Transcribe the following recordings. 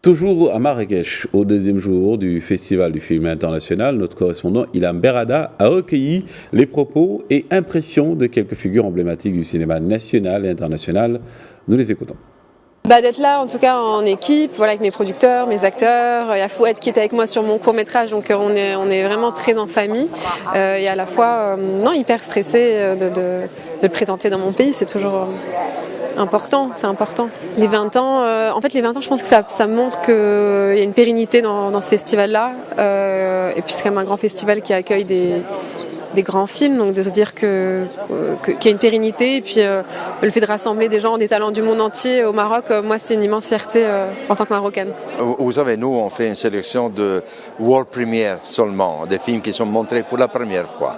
Toujours à Marrakech, au deuxième jour du Festival du film international, notre correspondant Ilham Berrada a recueilli les propos et impressions de quelques figures emblématiques du cinéma national et international. Nous les écoutons. D'être là en tout cas en équipe, voilà, avec mes producteurs, mes acteurs, il y a Fouad qui est avec moi sur mon court-métrage, donc on est vraiment très en famille et à la fois hyper stressée de le présenter dans mon pays, c'est toujours important, c'est important. Les 20 ans, les 20 ans, je pense que ça montre qu'il y a une pérennité dans ce festival-là et puis c'est quand même un grand festival qui accueille des grands films, donc de se dire qu'il y a une pérennité et puis le fait de rassembler des gens, des talents du monde entier au Maroc, moi c'est une immense fierté en tant que Marocaine. Vous savez, nous on fait une sélection de world premiere seulement, des films qui sont montrés pour la première fois.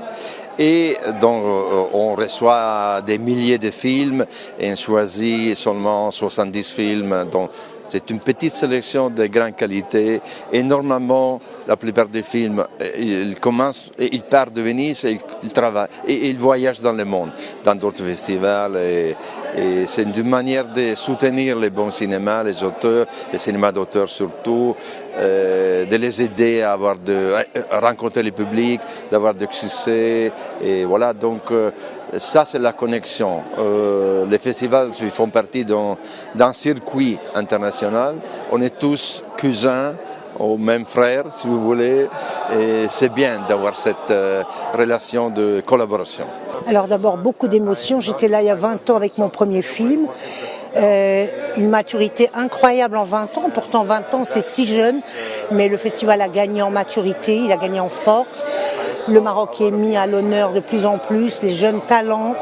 Et donc on reçoit des milliers de films et on choisit seulement 70 films. Donc c'est une petite sélection de grande qualité et normalement la plupart des films ils partent de Venise et ils travaillent et ils voyagent dans le monde, dans d'autres festivals et c'est une manière de soutenir les bons cinémas, les auteurs, les cinémas d'auteurs surtout, de les aider à rencontrer le public, d'avoir du succès et voilà donc. Ça, c'est la connexion. Les festivals ils font partie d'un circuit international. On est tous cousins, ou même frères, si vous voulez. Et c'est bien d'avoir cette relation de collaboration. Alors d'abord, beaucoup d'émotions. J'étais là il y a 20 ans avec mon premier film. Une maturité incroyable en 20 ans. Pourtant, 20 ans, c'est si jeune. Mais le festival a gagné en maturité, il a gagné en force. Le Maroc est mis à l'honneur de plus en plus, les jeunes talents,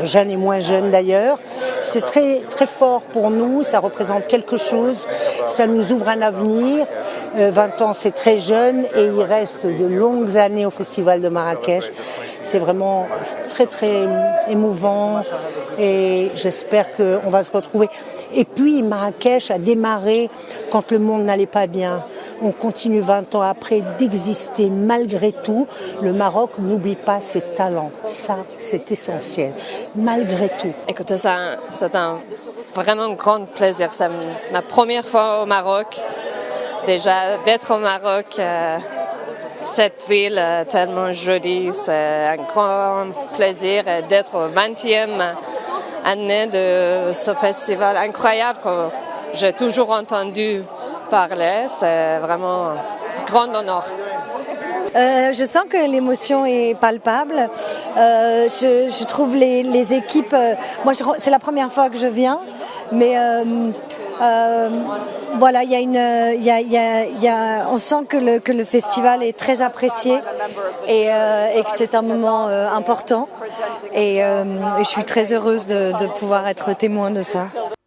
jeunes et moins jeunes d'ailleurs. C'est très, très fort pour nous, ça représente quelque chose, ça nous ouvre un avenir. 20 ans, c'est très jeune et il reste de longues années au Festival de Marrakech. C'est vraiment très, très émouvant et j'espère qu'on va se retrouver. Et puis Marrakech a démarré quand le monde n'allait pas bien. On continue 20 ans après d'exister malgré tout. Le Maroc n'oublie pas ses talents. Ça, c'est essentiel. Malgré tout. Écoutez, c'est vraiment un grand plaisir. C'est ma première fois au Maroc. Déjà, d'être au Maroc, cette ville tellement jolie, c'est un grand plaisir d'être au 20e année de ce festival incroyable que j'ai toujours entendu parler. C'est vraiment un grand honneur. Je sens que l'émotion est palpable. Je trouve les équipes... moi, c'est la première fois que je viens, mais... voilà, on sent que le festival est très apprécié et que c'est un moment important et je suis très heureuse de pouvoir être témoin de ça.